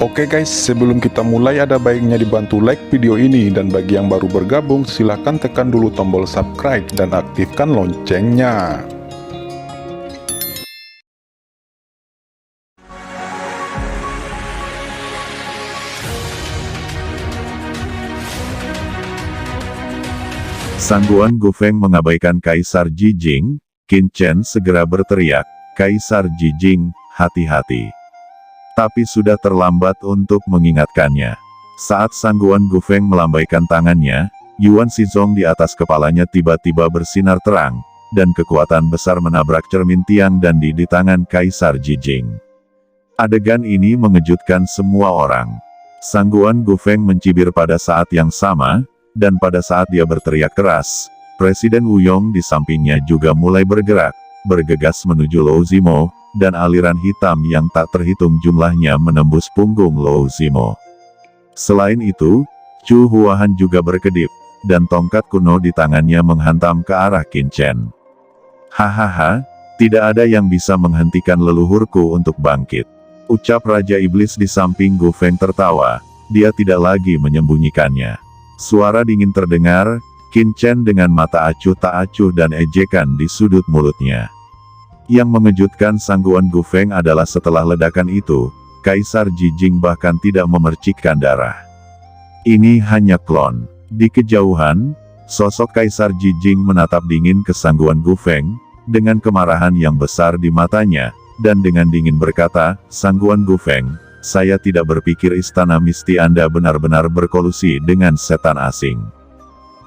Oke guys, sebelum kita mulai ada baiknya dibantu like video ini, dan bagi yang baru bergabung silahkan tekan dulu tombol subscribe dan aktifkan loncengnya. Sangguan Gufeng mengabaikan Kaisar Jijing. Qin Chen segera berteriak, "Kaisar Jijing, hati-hati." Tapi sudah terlambat untuk mengingatkannya. Saat Sangguan Gufeng melambaikan tangannya, Yuan Shizong di atas kepalanya tiba-tiba bersinar terang, dan kekuatan besar menabrak cermin tiang dan di tangan Kaisar Jijing. Adegan ini mengejutkan semua orang. Sangguan Gufeng mencibir pada saat yang sama, dan pada saat dia berteriak keras, Presiden Wu Yong di sampingnya juga mulai bergerak, bergegas menuju Lou Zimo, dan aliran hitam yang tak terhitung jumlahnya menembus punggung Lou Zimo. Selain itu, Chu Huahan juga berkedip, dan tongkat kuno di tangannya menghantam ke arah Qin Chen. "Hahaha, tidak ada yang bisa menghentikan leluhurku untuk bangkit," ucap Raja Iblis di samping Gufeng tertawa. Dia tidak lagi menyembunyikannya. Suara dingin terdengar, Qin Chen dengan mata acuh tak acuh dan ejekan di sudut mulutnya. Yang mengejutkan Sangguan Gufeng adalah setelah ledakan itu, Kaisar Jijing bahkan tidak memercikkan darah. Ini hanya klon. Di kejauhan, sosok Kaisar Jijing menatap dingin ke Sangguan Gufeng, dengan kemarahan yang besar di matanya, dan dengan dingin berkata, "Sangguan Gufeng, saya tidak berpikir istana misti Anda benar-benar berkolusi dengan setan asing.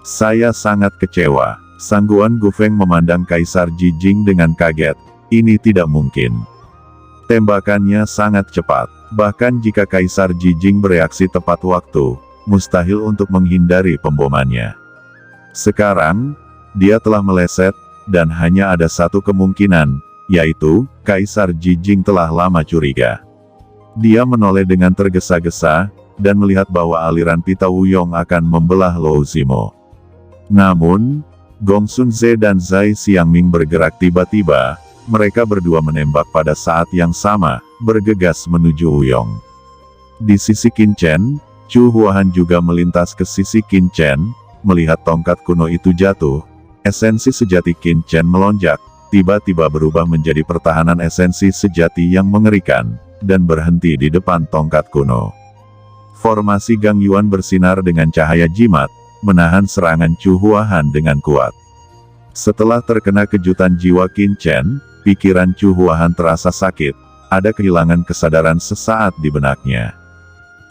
Saya sangat kecewa." Sangguan Gufeng memandang Kaisar Jijing dengan kaget. Ini tidak mungkin. Tembakannya sangat cepat. Bahkan jika Kaisar Jijing bereaksi tepat waktu, mustahil untuk menghindari pembomannya. Sekarang, dia telah meleset, dan hanya ada satu kemungkinan, yaitu, Kaisar Jijing telah lama curiga. Dia menoleh dengan tergesa-gesa, dan melihat bahwa aliran pita Wu Yong akan membelah Lou Zimo. Namun, Gong Sun Ze dan Zhai Xiangming bergerak tiba-tiba. Mereka berdua menembak pada saat yang sama, bergegas menuju Wu Yong. Di sisi Qin Chen, Chu Huahan juga melintas ke sisi Qin Chen. Melihat tongkat kuno itu jatuh, esensi sejati Qin Chen melonjak, tiba-tiba berubah menjadi pertahanan esensi sejati yang mengerikan, dan berhenti di depan tongkat kuno. Formasi Gang Yuan bersinar dengan cahaya jimat, menahan serangan Chu Huahan dengan kuat. Setelah terkena kejutan jiwa Qin Chen, pikiran Chu Huahan terasa sakit, ada kehilangan kesadaran sesaat di benaknya.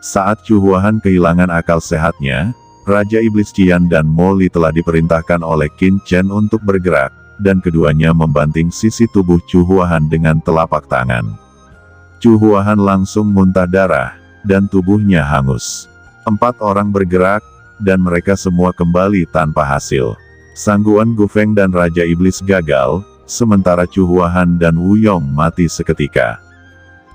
Saat Chu Huahan kehilangan akal sehatnya, Raja Iblis Qian dan Mo Li telah diperintahkan oleh Qin Chen untuk bergerak, dan keduanya membanting sisi tubuh Chu Huahan dengan telapak tangan. Chu Huahan langsung muntah darah, dan tubuhnya hangus. 4 orang bergerak, dan mereka semua kembali tanpa hasil. Sangguan Gufeng dan Raja Iblis gagal, sementara Chu Huahan dan Wu Yong mati seketika.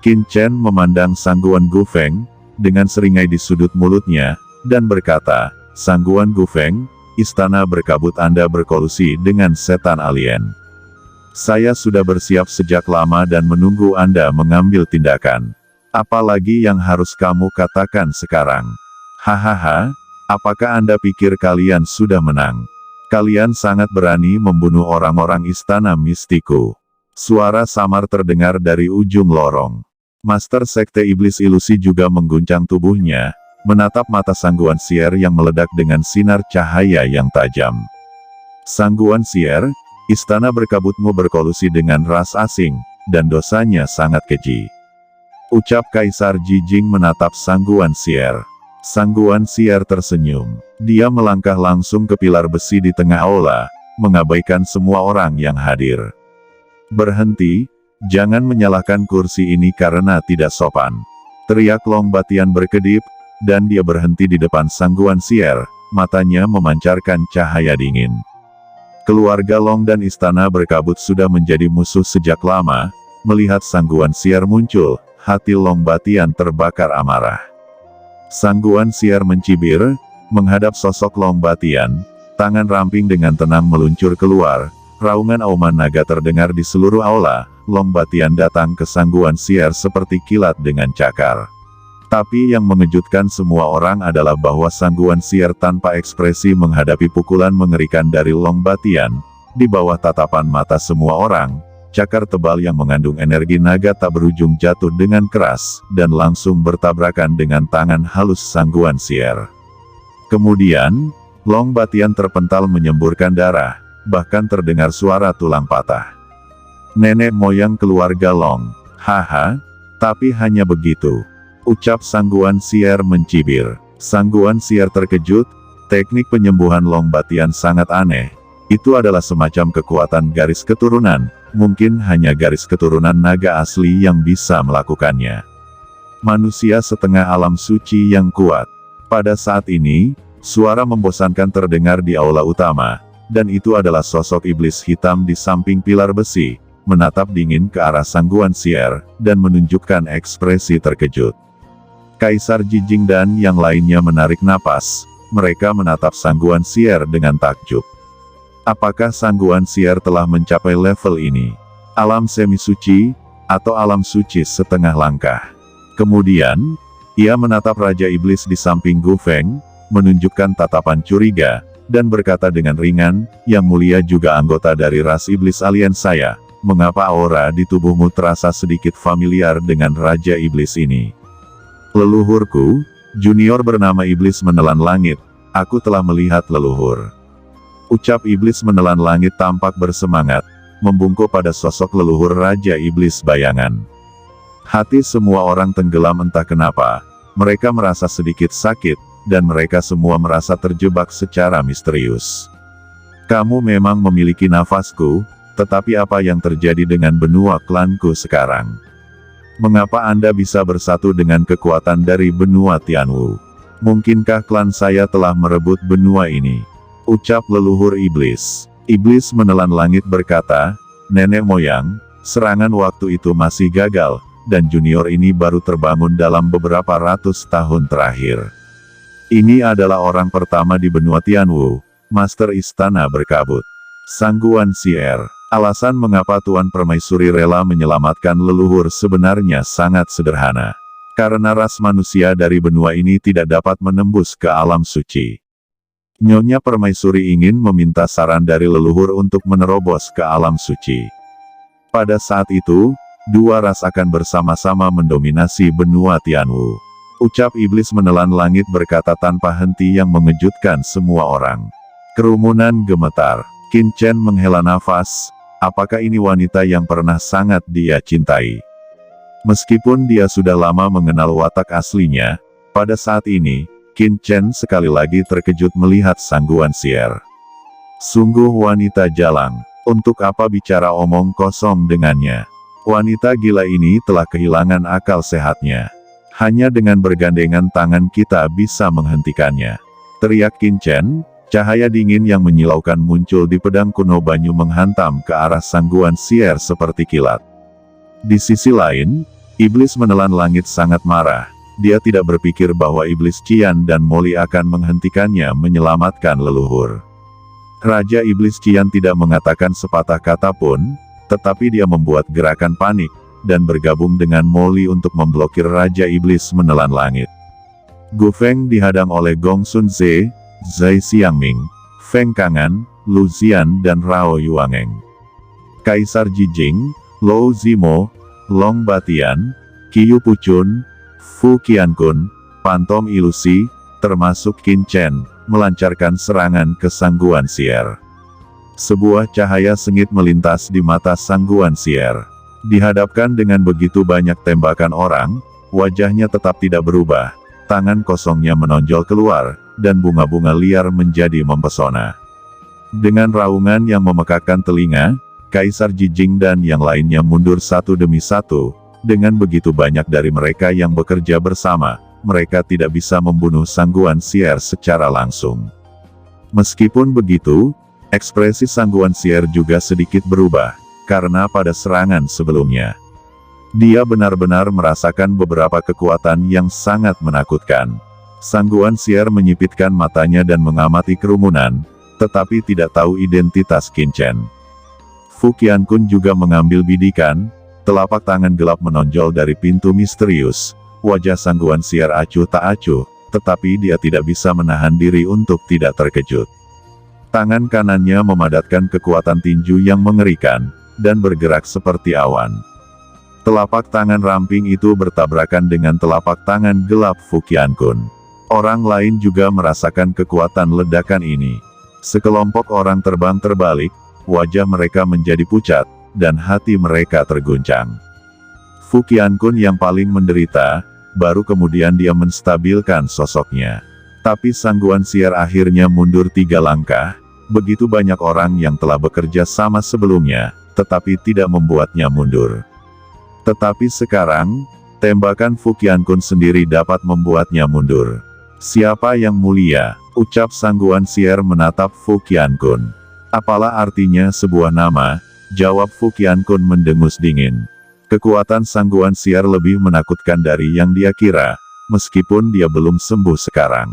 Qin Chen memandang Sangguan Gufeng, dengan seringai di sudut mulutnya, dan berkata, "Sangguan Gufeng, istana berkabut Anda berkolusi dengan setan alien. Saya sudah bersiap sejak lama dan menunggu Anda mengambil tindakan. Apalagi yang harus kamu katakan sekarang? Hahaha, apakah Anda pikir kalian sudah menang? Kalian sangat berani membunuh orang-orang istana mistiku." Suara samar terdengar dari ujung lorong. Master Sekte Iblis Ilusi juga mengguncang tubuhnya, menatap mata Sangguan Sier yang meledak dengan sinar cahaya yang tajam. "Sangguan Sier, istana berkabutmu berkolusi dengan ras asing, dan dosanya sangat keji," ucap Kaisar Jijing menatap Sangguan Sier. Sangguan Sier tersenyum. Dia melangkah langsung ke pilar besi di tengah aula, mengabaikan semua orang yang hadir. "Berhenti, jangan menyalahkan kursi ini karena tidak sopan," teriak Long Batian berkedip, dan dia berhenti di depan Sangguan Sier, matanya memancarkan cahaya dingin. Keluarga Long dan istana berkabut sudah menjadi musuh sejak lama. Melihat Sangguan Sier muncul, hati Long Batian terbakar amarah. Sangguan Sier mencibir, menghadap sosok Long Batian, tangan ramping dengan tenang meluncur keluar, raungan auman naga terdengar di seluruh aula. Long Batian datang ke Sangguan Sier seperti kilat dengan cakar. Tapi yang mengejutkan semua orang adalah bahwa Sang Guan Xier tanpa ekspresi menghadapi pukulan mengerikan dari Long Batian. Di bawah tatapan mata semua orang, cakar tebal yang mengandung energi naga tak berujung jatuh dengan keras, dan langsung bertabrakan dengan tangan halus Sang Guan Xier. Kemudian, Long Batian terpental menyemburkan darah, bahkan terdengar suara tulang patah. Nenek moyang keluarga Long, haha, tapi hanya begitu, ucap Sang Guan Xier mencibir. Sang Guan Xier terkejut, teknik penyembuhan Long Batian sangat aneh. Itu adalah semacam kekuatan garis keturunan, mungkin hanya garis keturunan naga asli yang bisa melakukannya. Manusia setengah alam suci yang kuat. Pada saat ini, suara membosankan terdengar di aula utama, dan itu adalah sosok iblis hitam di samping pilar besi, menatap dingin ke arah Sang Guan Xier, dan menunjukkan ekspresi terkejut. Kaisar Jijing dan yang lainnya menarik napas, mereka menatap Sang Guan Xier dengan takjub. Apakah Sang Guan Xier telah mencapai level ini? Alam semi-suci, atau alam suci setengah langkah? Kemudian, ia menatap Raja Iblis di samping Gu Feng, menunjukkan tatapan curiga, dan berkata dengan ringan, "Yang mulia juga anggota dari ras iblis alien saya, mengapa aura di tubuhmu terasa sedikit familiar dengan Raja Iblis ini?" "Leluhurku, junior bernama Iblis menelan langit, aku telah melihat leluhur." Ucap Iblis menelan langit tampak bersemangat, membungkuk pada sosok leluhur Raja Iblis bayangan. Hati semua orang tenggelam entah kenapa, mereka merasa sedikit sakit, dan mereka semua merasa terjebak secara misterius. "Kamu memang memiliki nafasku, tetapi apa yang terjadi dengan benua klanku sekarang? Mengapa Anda bisa bersatu dengan kekuatan dari benua Tianwu? Mungkinkah klan saya telah merebut benua ini?" Ucap leluhur Iblis. Iblis menelan langit berkata, "Nenek moyang, serangan waktu itu masih gagal, dan junior ini baru terbangun dalam beberapa ratus tahun terakhir. Ini adalah orang pertama di benua Tianwu, Master Istana Berkabut." Sang Guan Xier. Alasan mengapa Tuan Permaisuri rela menyelamatkan leluhur sebenarnya sangat sederhana. Karena ras manusia dari benua ini tidak dapat menembus ke alam suci. Nyonya Permaisuri ingin meminta saran dari leluhur untuk menerobos ke alam suci. Pada saat itu, dua ras akan bersama-sama mendominasi benua Tianwu. Ucap Iblis menelan langit berkata tanpa henti yang mengejutkan semua orang. Kerumunan gemetar. Qin Chen menghela nafas, apakah ini wanita yang pernah sangat dia cintai? Meskipun dia sudah lama mengenal watak aslinya, pada saat ini, Qin Chen sekali lagi terkejut melihat Sang Guan Xier. Sungguh wanita jalang, untuk apa bicara omong kosong dengannya? Wanita gila ini telah kehilangan akal sehatnya. Hanya dengan bergandengan tangan kita bisa menghentikannya. Teriak Qin Chen, cahaya dingin yang menyilaukan muncul di pedang kuno Banyu menghantam ke arah Sang Guan Xier seperti kilat. Di sisi lain, Iblis menelan langit sangat marah. Dia tidak berpikir bahwa Iblis Qian dan Moli akan menghentikannya menyelamatkan leluhur. Raja Iblis Qian tidak mengatakan sepatah kata pun, tetapi dia membuat gerakan panik, dan bergabung dengan Moli untuk memblokir Raja Iblis menelan langit. Gu Feng dihadang oleh Gong Sun Ze, Zai Xiangming, Feng Kangan, Lu Xian dan Rao Yuangeng. Kaisar Jijing, Lou Zimo, Long Batian, Qiu Pucun, Fu Qiankun, Pantom Ilusi, termasuk Qin Chen, melancarkan serangan ke Sang Guan Xier. Sebuah cahaya sengit melintas di mata Sang Guan Xier. Dihadapkan dengan begitu banyak tembakan orang, wajahnya tetap tidak berubah, tangan kosongnya menonjol keluar, dan bunga-bunga liar menjadi mempesona. Dengan raungan yang memekakkan telinga, Kaisar Jijing dan yang lainnya mundur satu demi satu. Dengan begitu banyak dari mereka yang bekerja bersama, mereka tidak bisa membunuh Sang Guan Xier secara langsung. Meskipun begitu, ekspresi Sang Guan Xier juga sedikit berubah, karena pada serangan sebelumnya, dia benar-benar merasakan beberapa kekuatan yang sangat menakutkan. Sang Guan Xier menyipitkan matanya dan mengamati kerumunan, tetapi tidak tahu identitas Qin Chen. Fu Qiankun juga mengambil bidikan. Telapak tangan gelap menonjol dari pintu misterius, wajah Sangguan Sier acuh tak acuh, tetapi dia tidak bisa menahan diri untuk tidak terkejut. Tangan kanannya memadatkan kekuatan tinju yang mengerikan, dan bergerak seperti awan. Telapak tangan ramping itu bertabrakan dengan telapak tangan gelap Fu Qiankun. Orang lain juga merasakan kekuatan ledakan ini. Sekelompok orang terbang terbalik, wajah mereka menjadi pucat, dan hati mereka terguncang. Fu Qiankun yang paling menderita, baru kemudian dia menstabilkan sosoknya. Tapi Sangguan Sier akhirnya mundur 3 langkah, begitu banyak orang yang telah bekerja sama sebelumnya, tetapi tidak membuatnya mundur. Tetapi sekarang, tembakan Fu Qiankun sendiri dapat membuatnya mundur. Siapa yang mulia? Ucap Sangguan Sier menatap Fu Qiankun. Apalah artinya sebuah nama? Jawab Fu Qiankun mendengus dingin. Kekuatan Sangguan Sier lebih menakutkan dari yang dia kira, meskipun dia belum sembuh sekarang.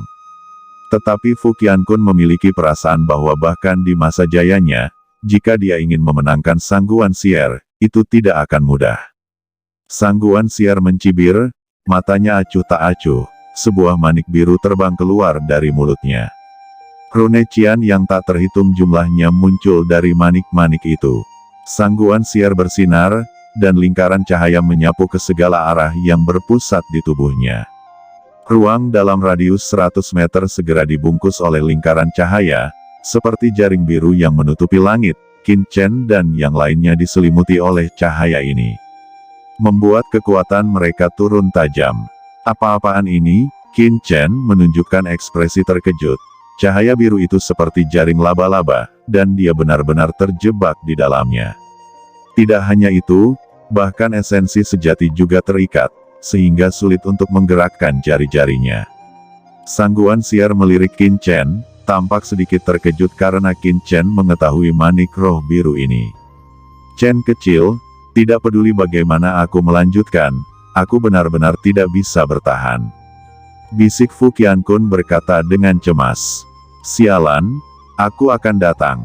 Tetapi Fu Qiankun memiliki perasaan bahwa bahkan di masa jayanya, jika dia ingin memenangkan Sangguan Sier, itu tidak akan mudah. Sangguan Sier mencibir, matanya acuh tak acuh, sebuah manik biru terbang keluar dari mulutnya. Rune Qian yang tak terhitung jumlahnya muncul dari manik-manik itu. Sangguan Sier bersinar, dan lingkaran cahaya menyapu ke segala arah yang berpusat di tubuhnya. Ruang dalam radius 100 meter segera dibungkus oleh lingkaran cahaya, seperti jaring biru yang menutupi langit. Qin Chen dan yang lainnya diselimuti oleh cahaya ini, membuat kekuatan mereka turun tajam. Apa-apaan ini? Qin Chen menunjukkan ekspresi terkejut. Cahaya biru itu seperti jaring laba-laba, dan dia benar-benar terjebak di dalamnya. Tidak hanya itu, bahkan esensi sejati juga terikat, sehingga sulit untuk menggerakkan jari-jarinya. Sangguan Sier melirik Qin Chen, tampak sedikit terkejut karena Qin Chen mengetahui manik roh biru ini. Chen kecil, tidak peduli bagaimana aku melanjutkan, aku benar-benar tidak bisa bertahan. Bisik Fu Qiankun berkata dengan cemas. Sialan, aku akan datang.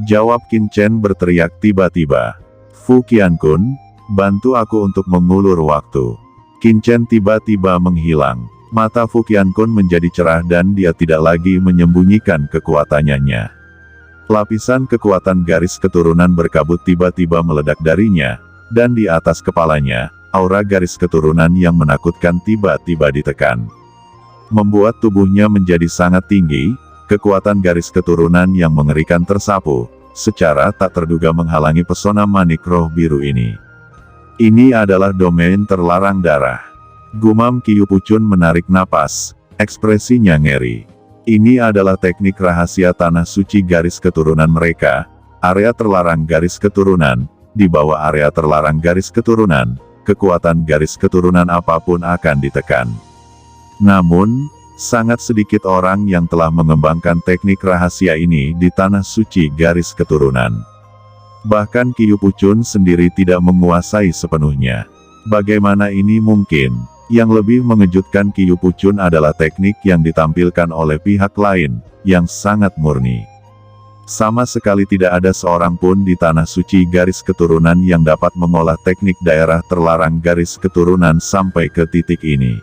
Jawab Qin Chen berteriak tiba-tiba. Fu Qiankun, bantu aku untuk mengulur waktu. Qin Chen tiba-tiba menghilang. Mata Fu Qiankun menjadi cerah dan dia tidak lagi menyembunyikan kekuatannya. Lapisan kekuatan garis keturunan berkabut tiba-tiba meledak darinya, dan di atas kepalanya, aura garis keturunan yang menakutkan tiba-tiba ditekan. Membuat tubuhnya menjadi sangat tinggi, kekuatan garis keturunan yang mengerikan tersapu, secara tak terduga menghalangi pesona manik roh biru ini. Ini adalah domain terlarang darah. Gumam Qiu Pucun menarik napas, ekspresinya ngeri. Ini adalah teknik rahasia tanah suci garis keturunan mereka, area terlarang garis keturunan. Di bawah area terlarang garis keturunan, kekuatan garis keturunan apapun akan ditekan. Namun, sangat sedikit orang yang telah mengembangkan teknik rahasia ini di tanah suci garis keturunan. Bahkan Qiu Pucun sendiri tidak menguasai sepenuhnya. Bagaimana ini mungkin? Yang lebih mengejutkan Qiu Pucun adalah teknik yang ditampilkan oleh pihak lain, yang sangat murni. Sama sekali tidak ada seorang pun di tanah suci garis keturunan yang dapat mengolah teknik daerah terlarang garis keturunan sampai ke titik ini.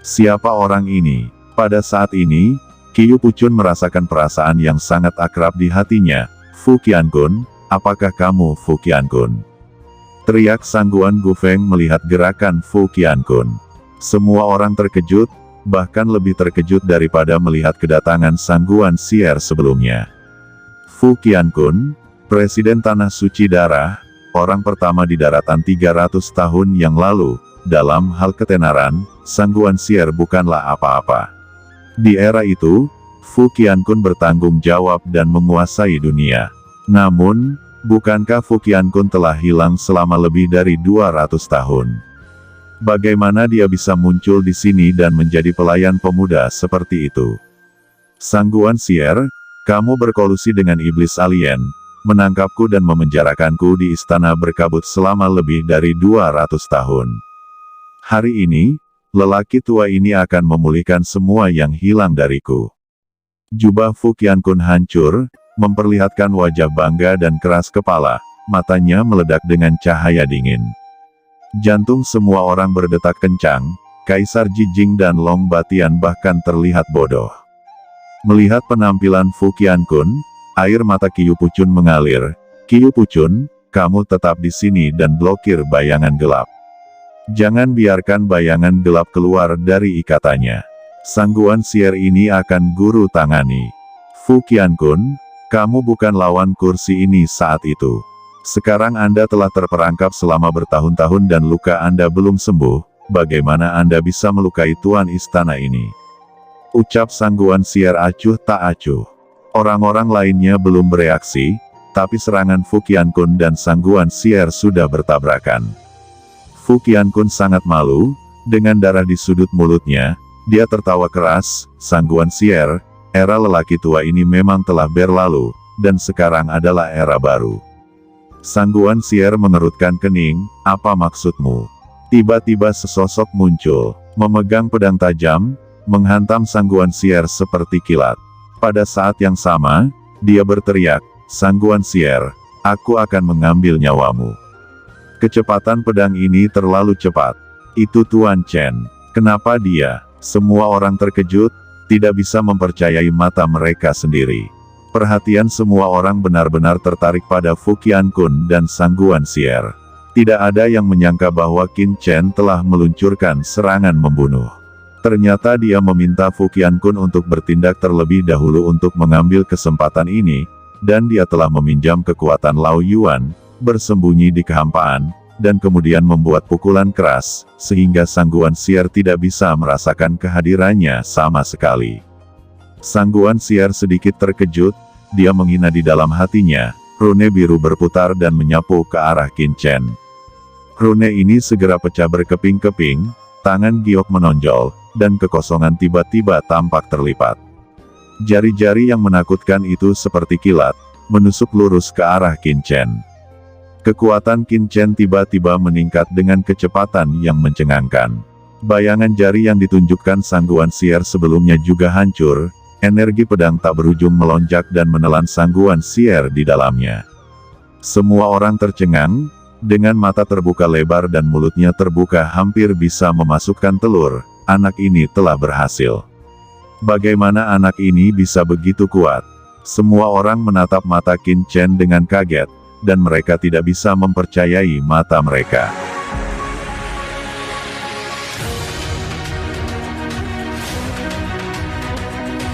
Siapa orang ini? Pada saat ini, Qiu Pucun merasakan perasaan yang sangat akrab di hatinya. Fu Qiankun, apakah kamu Fu Qiankun? Teriak Sangguan Gufeng melihat gerakan Fu Qiankun. Semua orang terkejut, bahkan lebih terkejut daripada melihat kedatangan Sangguan Sier sebelumnya. Fu Qiankun, Presiden Tanah Suci Darah, orang pertama di daratan 300 tahun yang lalu. Dalam hal ketenaran, Sangguan Sier bukanlah apa-apa. Di era itu, Fu Qiankun bertanggung jawab dan menguasai dunia. Namun, bukankah Fu Qiankun telah hilang selama lebih dari 200 tahun? Bagaimana dia bisa muncul di sini dan menjadi pelayan pemuda seperti itu? Sangguan Sier, kamu berkolusi dengan iblis alien, menangkapku dan memenjarakanku di istana berkabut selama lebih dari 200 tahun. Hari ini, lelaki tua ini akan memulihkan semua yang hilang dariku. Jubah Fu Qiankun hancur, memperlihatkan wajah bangga dan keras kepala, matanya meledak dengan cahaya dingin. Jantung semua orang berdetak kencang, Kaisar Jijing dan Long Batian bahkan terlihat bodoh. Melihat penampilan Fu Qiankun, air mata Qiu Pucun mengalir. Qiu Pucun, kamu tetap di sini dan blokir bayangan gelap. Jangan biarkan bayangan gelap keluar dari ikatannya. Sangguan Sier ini akan guru tangani. Fu Qiankun, kamu bukan lawan kursi ini saat itu. Sekarang Anda telah terperangkap selama bertahun-tahun dan luka Anda belum sembuh, bagaimana Anda bisa melukai tuan istana ini? Ucap Sangguan Sier acuh tak acuh. Orang-orang lainnya belum bereaksi, tapi serangan Fu Qiankun dan Sangguan Sier sudah bertabrakan. Fu Qiankun sangat malu, dengan darah di sudut mulutnya, dia tertawa keras. Sangguan Sier, era lelaki tua ini memang telah berlalu, dan sekarang adalah era baru. Sangguan Sier mengerutkan kening, apa maksudmu? Tiba-tiba sesosok muncul, memegang pedang tajam, menghantam Sangguan Sier seperti kilat. Pada saat yang sama, dia berteriak, Sangguan Sier, aku akan mengambil nyawamu. Kecepatan pedang ini terlalu cepat. Itu Tuan Chen. Kenapa dia? Semua orang terkejut, tidak bisa mempercayai mata mereka sendiri. Perhatian semua orang benar-benar tertarik pada Fu Qiankun dan Sangguan Sier. Tidak ada yang menyangka bahwa Qin Chen telah meluncurkan serangan membunuh. Ternyata dia meminta Fu Qiankun untuk bertindak terlebih dahulu untuk mengambil kesempatan ini, dan dia telah meminjam kekuatan Lao Yuan, bersembunyi di kehampaan, dan kemudian membuat pukulan keras, sehingga Sangguan Sier tidak bisa merasakan kehadirannya sama sekali. Sangguan Sier sedikit terkejut, dia menghina di dalam hatinya, rune biru berputar dan menyapu ke arah Qin Chen. Rune ini segera pecah berkeping-keping, tangan giok menonjol, dan kekosongan tiba-tiba tampak terlipat. Jari-jari yang menakutkan itu seperti kilat, menusuk lurus ke arah Qin Chen. Kekuatan Qin Chen tiba-tiba meningkat dengan kecepatan yang mencengangkan. Bayangan jari yang ditunjukkan Sangguan Sier sebelumnya juga hancur, energi pedang tak berujung melonjak dan menelan Sangguan Sier di dalamnya. Semua orang tercengang, dengan mata terbuka lebar dan mulutnya terbuka hampir bisa memasukkan telur, anak ini telah berhasil. Bagaimana anak ini bisa begitu kuat? Semua orang menatap mata Qin Chen dengan kaget, dan mereka tidak bisa mempercayai mata mereka.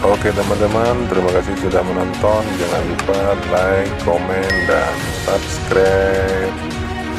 Oke teman-teman, terima kasih sudah menonton. Jangan lupa like, komen, dan subscribe.